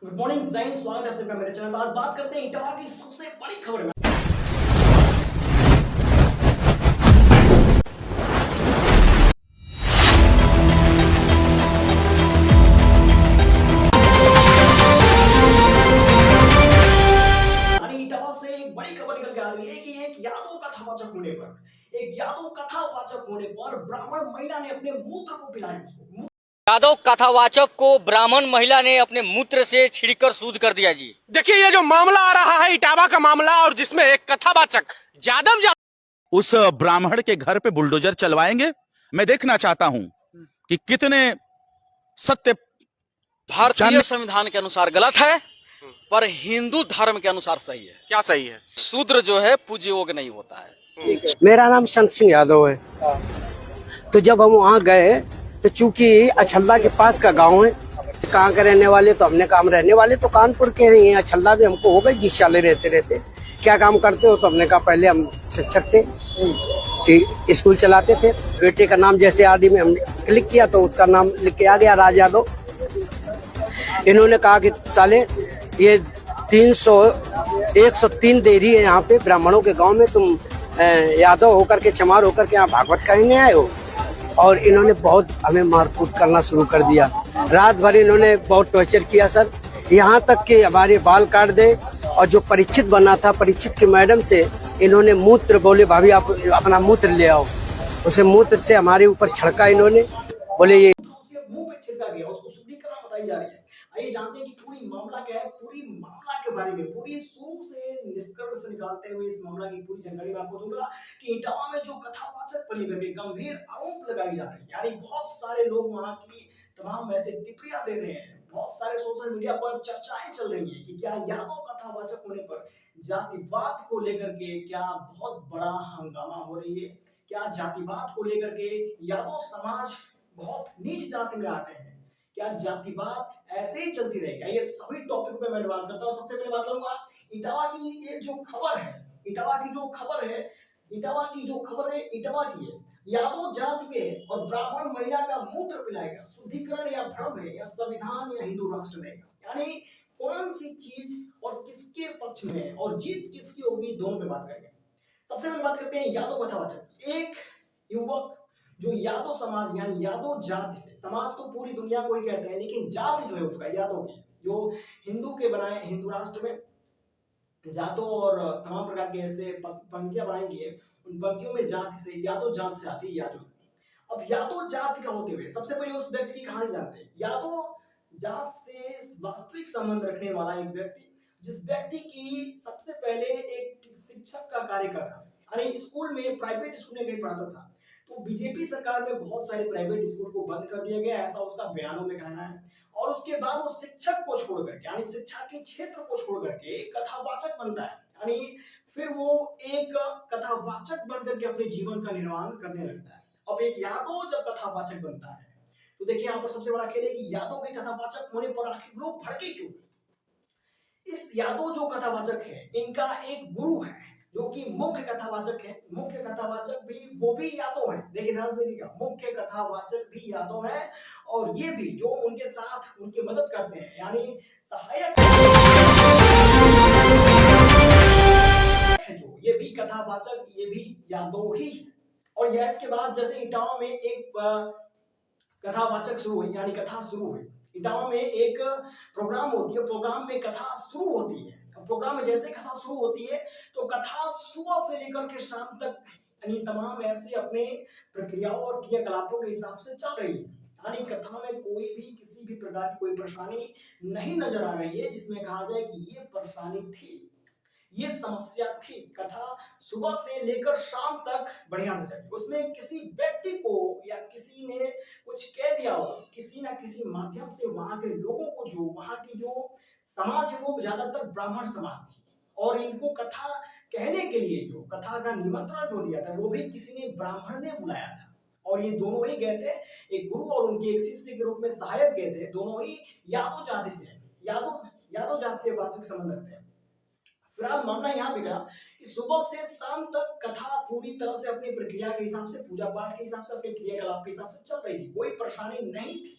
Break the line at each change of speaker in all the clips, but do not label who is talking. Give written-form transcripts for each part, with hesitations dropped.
Good morning Jain, स्वागत है आप सबका मेरे चैनल पर। आज बात करते हैं इटावा की सबसे बड़ी खबर में। इटावा से एक बड़ी खबर निकल के आ रही है कि एक यादव कथावाचक होने पर ब्राह्मण महिला ने अपने मूत्र को पिलाया उसको।
यादव कथावाचक को ब्राह्मण महिला ने अपने मूत्र से छिड़कर शुद्ध कर दिया जी।
देखिए ये जो मामला आ रहा है इटावा का मामला, और जिसमें एक कथावाचक यादव
उस ब्राह्मण के घर पे बुलडोजर चलवाएंगे। मैं देखना चाहता हूं कि कितने सत्य।
भारतीय संविधान के अनुसार गलत है, पर हिंदू धर्म के अनुसार सही है।
क्या सही है?
शूद्र जो है पूज्य योग्य नहीं होता है।
मेरा नाम संत सिंह यादव है। तो जब हम वहाँ गए तो चूंकि अछल्ला के पास का गांव है, कहाँ के रहने वाले, तो हमने काम रहने वाले तो कानपुर के हैं। अछल्ला भी हमको हो गए 20 साल रहते क्या काम करते हो, तो हमने कहा पहले हम शिक्षक थे, स्कूल चलाते थे। बेटे का नाम जैसे आदि में हमने क्लिक किया तो उसका नाम लिख के आ गया राज यादव। इन्होंने कहा कि साले ये 103 देरी है यहाँ पे ब्राह्मणों के गांव में, तुम यादव होकर के चमार होकर के यहाँ भागवत कहने आए हो। और इन्होंने बहुत हमें मारकूट करना शुरू कर दिया। रात भर इन्होंने बहुत टॉर्चर किया सर, यहाँ तक कि हमारे बाल काट दे। और जो परीक्षित बना था, परीक्षित की मैडम से इन्होंने मूत्र, बोले भाभी आप अपना मूत्र ले आओ, उसे मूत्र से हमारे ऊपर छिड़का इन्होंने। बोले ये
उसके मुंह पे छिड़का गया, उसको शुद्धिकरण बताई जा रही है। आइए जानते हैं कि पूरी मामला क्या है। पूरी मामला के बारे में पूरी शुरू से निष्कर्ष निकालते हुए इस मामला की पूरी जानकारी मैं आपको दूंगा कि इटावा में जो कथावाचक पर लेकर के गंभीर आरोप लगाई जा रही है, यानी बहुत सारे लोग वहां की तमाम ऐसे टिप्पणियां दे रहे हैं, बहुत सारे सोशल मीडिया पर चर्चाएं चल रही है कि क्या यादव कथावाचक होने पर जातिवाद को लेकर के क्या बहुत बड़ा हंगामा हो रही है, क्या जातिवाद को लेकर के यादव समाज बहुत नीच जाति में आते हैं, क्या जातिवाद ऐसे ही चलती रहेगी। ये सभी टॉपिक पे मैं बात करता हूं। सबसे पहले बात करूंगा इटावा की एक जो खबर है, इटावा की जो खबर है, इटावा की है, यादव जाति के है और ब्राह्मण महिला का मूत्र पिलाएगा, शुद्धिकरण या भ्रम है, या संविधान या हिंदू राष्ट्र रहेगा। यानी कौन सी चीज और किसके पक्ष में है और जीत किसकी होगी, दोनों पे बात करेंगे। सबसे पहले बात करते हैं यादव कथावाचक। एक युवक जो यादव समाज यानी यादव जाति से, समाज तो पूरी दुनिया को ही कहते हैं, लेकिन जाति जो है उसका यादव की, जो हिंदू के बनाए हिंदू राष्ट्र में जातों और तमाम प्रकार के ऐसे पंक्तियां बनाई गई है, उन पंक्तियों में जाति से, यादव जात से आती है, यादव से। अब यादव जाति का होते हुए सबसे पहले उस व्यक्ति की कहानी जानते हैं। यादव जात से वास्तविक संबंध रखने वाला एक व्यक्ति, जिस व्यक्ति की सबसे पहले एक शिक्षक का कार्य कर रहा है, यानी स्कूल में, प्राइवेट स्कूल में कहीं पढ़ाता था, तो बीजेपी सरकार में बहुत सारे प्राइवेट स्कूल को बंद कर दिया गया, ऐसा उसका बयानों में कहना है। और उसके बाद वो शिक्षक को छोड़ करके, यानी शिक्षा के क्षेत्र को छोड़ करके कथावाचक बनता है, यानी फिर वो एक कथावाचक बनकर के अपने जीवन का निर्माण करने लगता है। अब एक यादव जब कथावाचक बनता है तो देखिए यहाँ पर सबसे बड़ा खेल है कि यादव के कथावाचक होने पर आखिर लोग भड़के क्यों। इस यादव जो कथावाचक है, इनका एक गुरु है जो कि मुख्य कथावाचक है। मुख्य कथावाचक भी वो भी यादव है, देखिए ध्यान से देखिएगा, मुख्य कथावाचक भी यादव है। और ये भी जो उनके साथ उनकी मदद करते हैं, यानी सहायक है, जो ये भी कथावाचक, ये भी यादव ही है। और यह इसके बाद जैसे इटावा में एक कथावाचक शुरू हुई, यानी कथा शुरू हुई। इटावा में एक प्रोग्राम होती है, प्रोग्राम में कथा शुरू होती है। प्रोग्राम में जैसे कथा शुरू होती है तो कथा सुबह से लेकर के शाम तक, यानी तमाम ऐसे अपने प्रक्रियाओं और क्रियाकलापों के हिसाब से चल रही है। यानी कथा में कोई भी किसी भी प्रकार की कोई परेशानी नहीं नजर आ रही है जिसमें कहा जाए कि ये परेशानी थी, ये समस्या थी। कथा सुबह से लेकर शाम तक बढ़िया से चली। उसमें किसी व्यक्ति को या किसी ने कुछ कह दिया हो, किसी ना किसी माध्यम से वहां के लोगों को, जो वहां की जो समाज है वो ज्यादातर ब्राह्मण समाज थी, और इनको कथा कहने के लिए जो कथा का निमंत्रण जो दिया था वो भी किसी ने ब्राह्मण ने बुलाया था। और ये दोनों ही गए थे, एक गुरु और उनके एक शिष्य के रूप में सहायक गए थे। दोनों ही यादव जाति से, यादव जाति से वास्तविक संबंध रखते हैं। फिलहाल मामला यहाँ बिगड़ा कि सुबह से शाम तक कथा पूरी तरह से अपनी प्रक्रिया के हिसाब से, पूजा पाठ के हिसाब से, अपने क्रियाकलाप के हिसाब से चल रही थी, कोई परेशानी नहीं थी।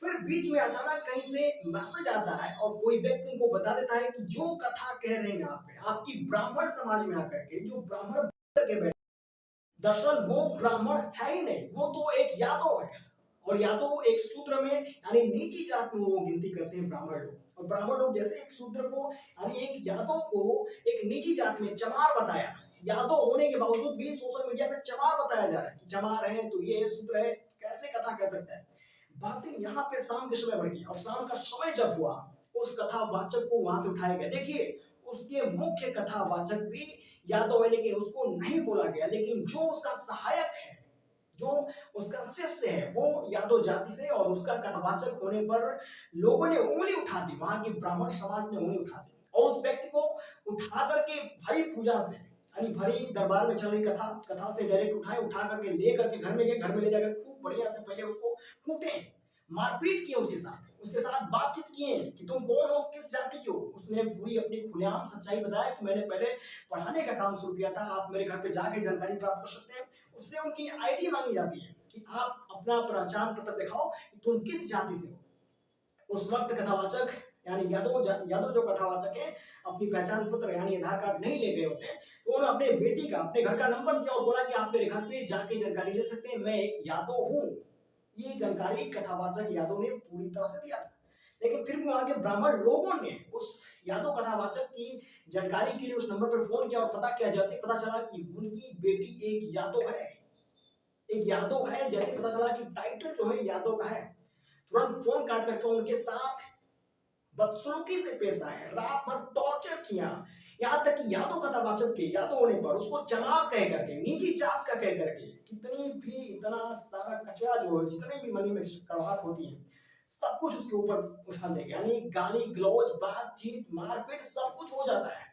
फिर बीच में अचानक कहीं से मैसेज आता है और कोई व्यक्ति उनको बता देता है कि जो कथा कह रहे हैं यहाँ पे आपकी ब्राह्मण समाज में आकर के जो ब्राह्मण के बैठे, दरअसल वो ब्राह्मण है ही नहीं, वो तो एक यादव है। और यादव एक सूत्र में यानी नीची जात में वो गिनती करते हैं ब्राह्मण लोग। और ब्राह्मण लोग जैसे एक शूद्र को यानी एक यादव को एक नीची जात में चमार बताया, यादव होने के बावजूद भी सोशल मीडिया पे चमार बताया जा रहा है कि चमार है तो ये शूद्र है, कैसे कथा कह सकता है। बातें यहाँ पे शाम के समय बढ़ गई और शाम का समय जब हुआ उस कथावाचक को वहां से उठाया गया। देखिए उसके मुख्य कथावाचक भी यादव है लेकिन उसको नहीं बोला गया, लेकिन जो उसका सहायक है जो उसका शिष्य है वो यादव जाति से और उसका कथावाचक होने पर लोगों ने उंगली उठा दी, वहां की ब्राह्मण समाज ने उंगली उठा दी और उस व्यक्ति को उठा करके भरी पूजा से यानी भरी दरबार में चल रही कथा से डायरेक्ट उठा करके ले करके घर में गए। घर में ले जाकर खूब बढ़िया से पहले उसको कूटे, मारपीट किए, उसके साथ बातचीत किए कि तुम कौन हो, किस जाति के हो। उसने पूरी अपनी खुलेआम सच्चाई बताया कि मैंने पहले पढ़ाने का काम शुरू किया था, आप मेरे घर पे जाके जानकारी प्राप्त कर सकते हैं। उससे उनकी आईडी मांगी जाती है कि आप अपना पहचान पत्र दिखाओ कि तुम किस जाति से हो। उस वक्त कथावाचक यानी यादव जो कथावाचक है अपनी पहचान पत्र यानी आधार कार्ड नहीं ले गए होते, तो उन्होंने अपने बेटी का अपने घर का नंबर दिया और बोला कि आप मेरे घर पे जाके जानकारी ले सकते हैं, मैं एक यादव हूँ। ये जानकारी कथावाचक यादव ने पूरी तरह से दिया था, लेकिन फिर भी वहां के ब्राह्मण लोगों ने उस यादव कथावाचक की जानकारी के लिए उस नंबर पर फोन किया और पता किया। जैसे पता चला कि उनकी बेटी एक यादव है, जैसे पता चला कि टाइटल जो है यादव का है, तुरंत फोन काट करके उनके साथ बदसलूकी से पेश आए, रात भर टॉर्चर किया, यहाँ तक कि यादव कथावाचक के यादव होने पर उसको चमार कह करके, निजी जात का कह करके, कितनी भी इतना सारा कचरा जो है, जितने भी मनी में कड़वाहट होती है, सब कुछ उसके ऊपर उठा देंगे। यानी गाली गलौज, बातचीत, मारपीट सब कुछ हो जाता है,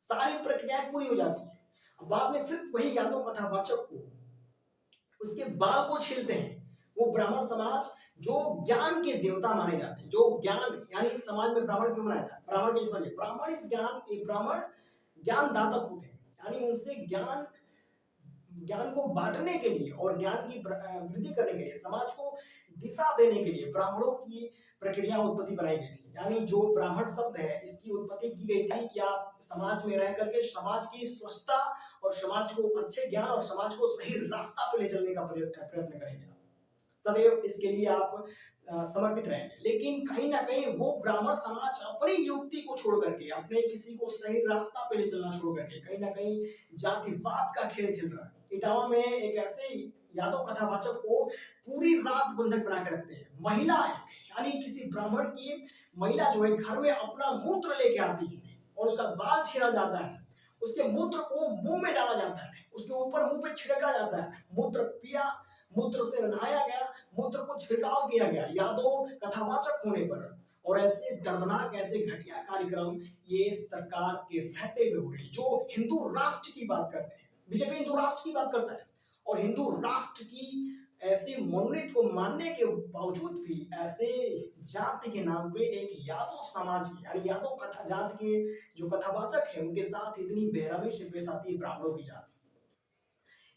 सारी प्रक्रियाएं पूरी हो जाती है। अब बाद में फिर वही यादव कथावाचक को उसके बाल को छीलते हैं। वो ब्राह्मण समाज जो ज्ञान के देवता माने जाते हैं, जो ज्ञान यानी इस समाज में ब्राह्मण क्यों बनाया था, ब्राह्मण के समझिए ब्राह्मण इस ब्राह्मण ज्ञान दातक होते हैं, यानी उनसे ज्ञान को बांटने के लिए और ज्ञान की वृद्धि करने के लिए, समाज को दिशा देने के लिए ब्राह्मणों की प्रक्रिया उत्पत्ति बनाई गई थी। यानी जो ब्राह्मण शब्द है इसकी उत्पत्ति की गई थी कि आप समाज में रह करके समाज की स्वच्छता और समाज को अच्छे ज्ञान और समाज को सही रास्ता पे ले चलने का प्रयत्न करेंगे, सदैव इसके लिए आप समर्पित रहेंगे। लेकिन कहीं ना कहीं वो ब्राह्मण समाज अपनी युक्ति को छोड़ करके, अपने किसी को सही रास्ता पे ले चलना छोड़ करके कहीं ना कहीं जातिवाद का खेल खेल रहा है। इटावा में एक ऐसे यादव कथावाचक को पूरी रात बंधक बना के रखते हैं। महिला यानी किसी ब्राह्मण की महिला जो है घर में अपना मूत्र लेके आती है और उसका बाल छीना जाता है, उसके मूत्र को मुंह में डाला जाता है, उसके ऊपर मुंह पे छिड़का जाता है, मूत्र पिया, मूत्र से नहाया गया, मूत्र को छिड़काव किया गया यादव कथावाचक होने पर। और ऐसे दर्दनाक ऐसे घटिया कार्यक्रम ये सरकार के रहते हुए हो रही, जो हिंदू राष्ट्र की बात करते हैं। बीजेपी हिंदू राष्ट्र की बात करता है और हिंदू राष्ट्र की ऐसे मनोनीत को मानने के बावजूद भी ऐसे जाति के नाम पे एक यादव समाज की यानी यादव कथा जात के जो कथावाचक है उनके साथ इतनी बेरहमी से पेश आती है ब्राह्मणों की जाति।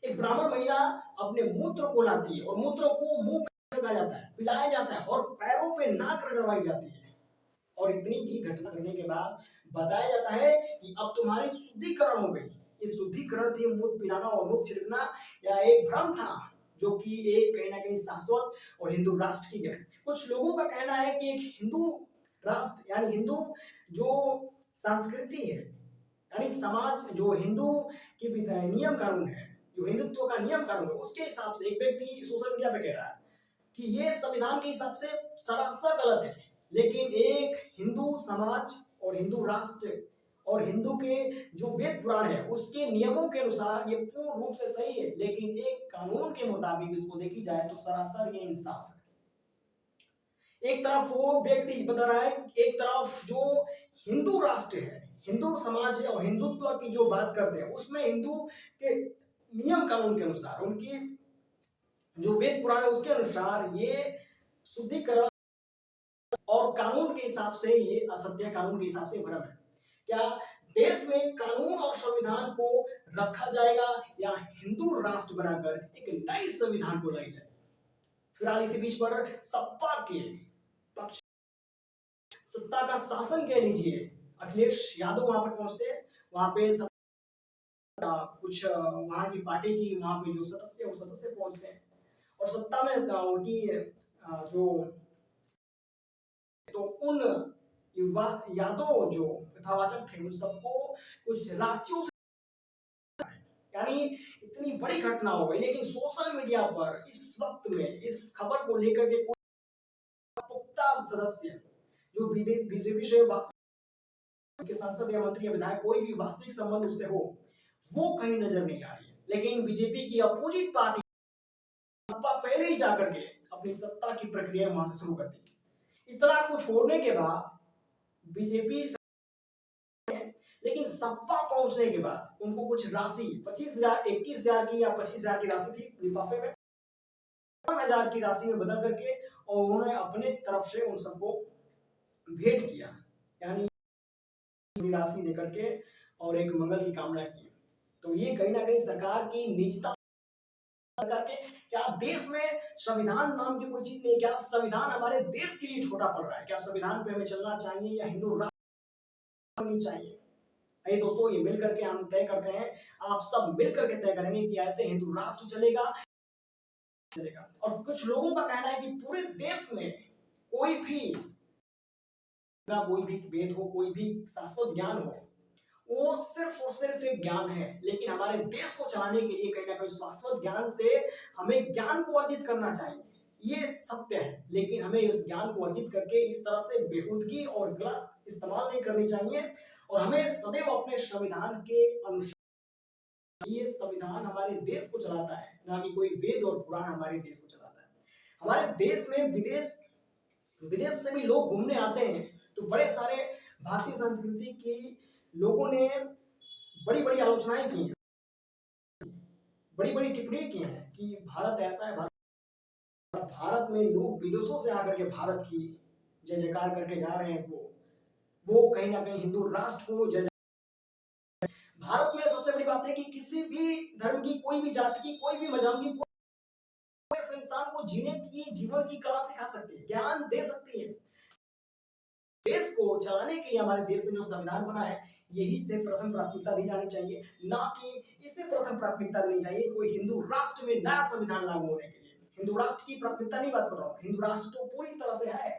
एक ब्राह्मण महिला अपने मूत्र को लाती है और मूत्र को मुंह पे लगाया जाता है, पिलाया जाता है और पैरों पे नाक रगड़वाई जाती है। और इतनी की घटना करने के बाद बताया जाता है कि अब तुम्हारी शुद्धिकरण हो गई। इस शुद्धिकरण थी मूत्र पिलाना और मूत्र छिड़कना या एक भ्रम था जो कि एक कहीं ना कहीं शाश्वत और हिंदू राष्ट्र की है। कुछ लोगों का कहना है कि एक हिंदू राष्ट्र यानी हिंदू जो संस्कृति है यानी समाज जो हिंदू की नियम कानून है, जो हिंदुत्व का नियम कानून है, उसके हिसाब से एक व्यक्ति सोशल मीडिया पे कह रहा है कि ये संविधान के हिसाब से सरासर गलत है। लेकिन एक हिंदू समाज और हिंदू राष्ट्र और हिंदू के जो वेद पुराण है उसके नियमों के अनुसार ये पूर्ण रूप से सही है, लेकिन एक कानून के मुताबिक इसको देखी जाए तो सरासर ये इंसाफ है। एक तरफ वो व्यक्ति बता रहा है, एक तरफ जो हिंदू राष्ट्र है, हिंदू समाज है और हिंदुत्व की जो बात करते हैं उसमें हिंदू के नियम कानून के अनुसार, उनकी जो वेद पुराण है उसके अनुसार ये शुद्धिकरण और कानून के हिसाब से ये असत्य, कानून के हिसाब से भ्रम है। क्या देश में कानून और संविधान को रखा जाएगा या हिंदू राष्ट्र बनाकर एक नई संविधान को लाई जाए? फिलहाल इसी बीच पर सपा के पक्ष सत्ता का शासन कह लीजिए, अखिलेश यादव वहां पर पहुंचते हैं। वहां पे कुछ वहां की पार्टी की वहां पे जो सदस्य वो सदस्य पहुंचते हैं और सत्ता में उनकी जो तो उन युवा यादव जो कथावाचक थे उन सबको कुछ राशियों से, यानी इतनी बड़ी घटना हो गई, लेकिन सोशल मीडिया पर इस वक्त में इस खबर को लेकर के कोई पुख्ता सदस्य जो बीजेपी से वास्तविक के सांसद या मंत्री या विधायक कोई भी वास्तविक संबंध उससे हो, वो कहीं नजर नहीं आ रही है। लेकिन बीजेपी की अपोजिट पार्टी पहले ही जाकर के अपनी सत्ता की प्रक्रिया वहां से शुरू कर दी। इतना कुछ छोड़ने के बाद बीजेपी, लेकिन सपा पहुंचने के बाद उनको कुछ राशि 25,000 21,000 की या 25,000 की राशि थी लिफाफे में, 1,000 की राशि में बदल करके और उन्होंने अपने तरफ से उन सबको भेंट किया, यानी राशि देकर के और एक मंगल की कामना की। तो ये कहीं ना कहीं सरकार की निजता, सरकार के क्या देश में संविधान नाम की कोई चीज नहीं, क्या संविधान हमारे देश के लिए छोटा पड़ रहा है, क्या संविधान पे हमें चलना चाहिए या हिंदू राष्ट्र होनी चाहिए। आइए दोस्तों, ये मिल करके हम तय करते हैं, आप सब मिल करके तय करेंगे कि ऐसे हिंदू राष्ट्र चलेगा। और कुछ लोगों का कहना है कि पूरे देश में कोई भी वेद हो, कोई भी शाश्वत ज्ञान हो, वो सिर्फ और सिर्फ एक ज्ञान है, लेकिन हमारे देश को चलाने के लिए कहीं ना कहीं शाश्वत ज्ञान से हमें ज्ञान को अर्जित करना चाहिए। ये सत्य है, लेकिन हमें इस ज्ञान को अर्जित करके इस तरह से बेहूदगी और गलत इस्तेमाल नहीं करनी चाहिए और हमें सदैव अपने संविधान के अनुसार, ये संविधान हमारे देश को चलाता है, ना कि कोई वेद और पुराण हमारे देश को चलाता है। हमारे देश में विदेश से भी लोग घूमने आते हैं, तो बड़े सारे भारतीय संस्कृति की लोगों ने बड़ी बड़ी आलोचनाएं की हैं, बड़ी बड़ी टिप्पणी की हैं कि भारत ऐसा है, भारत में लोग विदेशों से आकर के भारत की जय जयकार करके जा रहे हैं, वो कहीं ना कहीं हिंदू राष्ट्र को जय। भारत में सबसे बड़ी बात है कि किसी भी धर्म की, कोई भी जाति की, कोई भी मजहब की इंसान को जीने की, जीवन की कला सिखा सकती है, ज्ञान दे सकती है। देश को चलाने के लिए हमारे देश में जो संविधान बना है, यही से प्रथम प्राथमिकता दी जानी चाहिए, ना कि इसे प्रथम प्राथमिकता देनी चाहिए कोई हिंदू राष्ट्र में नया संविधान लागू होने के लिए। हिंदू राष्ट्र की प्राथमिकता नहीं बात कर रहा हूँ, हिंदू राष्ट्र तो पूरी तरह से है,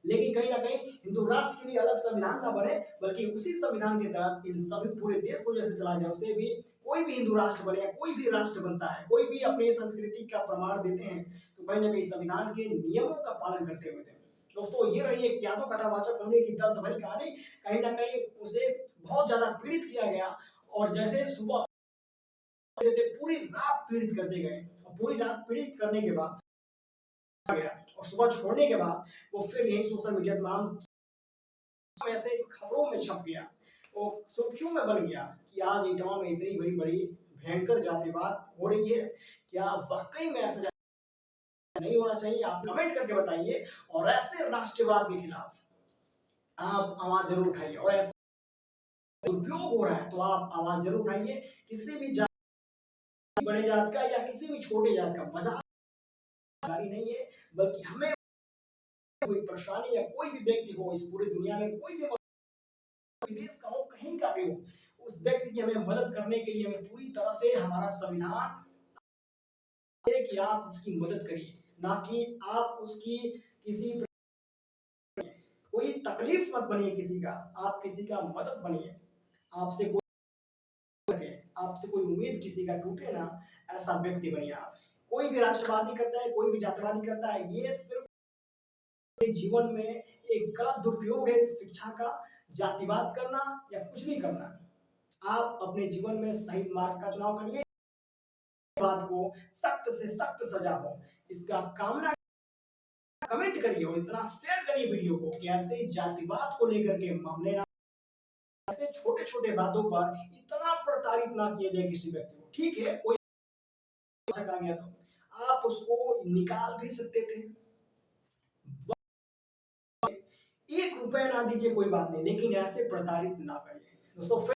लेकिन कहीं ना कहीं हिंदू राष्ट्र के लिए अलग संविधान ना बने, बल्कि उसी संविधान के तहत इन सभी पूरे देश को जैसे चला जाए, उसे भी कोई भी हिंदू राष्ट्र बने, कोई भी राष्ट्र बनता है, कोई भी अपनी संस्कृति का प्रमाण देते हैं, तो कहीं ना कहीं संविधान के नियमों का पालन करते हुए। दोस्तों, ये रही एक यादव कथावाचक होने की दर्द भरी कहानी। कहीं ना कहीं उसे बहुत ज्यादा पीड़ित किया गया और जैसे सुबह पूरी रात पीड़ित करते गए और पूरी रात पीड़ित करने के बाद गया और सुबह छोड़ने के बाद वो फिर यही सोशल मीडिया तमाम ऐसे खबरों में छप गया और सुर्खियों में बन गया कि आज इटावा में इतनी बड़ी बड़ी भयंकर जातिवाद हो रही है। क्या वाकई में ऐसा नहीं होना चाहिए? आप कमेंट करके बताइए और ऐसे राष्ट्रवाद के खिलाफ आप आवाज जरूर उठाइए और ऐसे दुरुपयोग हो रहा है तो आप आवाज जरूर उठाइए। किसी भी जाति, बड़े जात का या किसी भी छोटे जात का मजाक नहीं है, बल्कि हमें कोई परेशानी या कोई भी व्यक्ति हो इस पूरी दुनिया में, कोई भी विदेश का हो, कहीं का भी हो, उस व्यक्ति की हमें मदद करने के लिए हमें पूरी तरह से हमारा संविधान है कि आप उसकी मदद करिए, ना कि आप उसकी किसी कोई तकलीफ मत बनिए किसी का, आप किसी का मदद बनिए। आपसे कोई उम्मीद किसी का टूटे ना, ऐसा व्यक्ति बनिए आप। कोई भी राष्ट्रवादी करता है, कोई भी जातिवादी करता है, ये सिर्फ जीवन में एक गलत दुरुपयोग है शिक्षा का, जातिवाद करना या कुछ भी करना। आप अपने जीवन में सही मार्ग का चुनाव करिए, बात को सख्त से सख्त सजा हो, इसका कामना कमेंट करिए और इतना शेयर करिए वीडियो को कि ऐसे जातिवाद को लेकर के मामले ना, ऐसे छोटे छोटे बातों पर इतना प्रताड़ित ना किया जाए किसी व्यक्ति को। ठीक है, कोई आ गया तो आप उसको निकाल भी सकते थे, 1 रुपया ना दीजिए, कोई बात नहीं, लेकिन ऐसे प्रताड़ित ना करिए दोस्तों।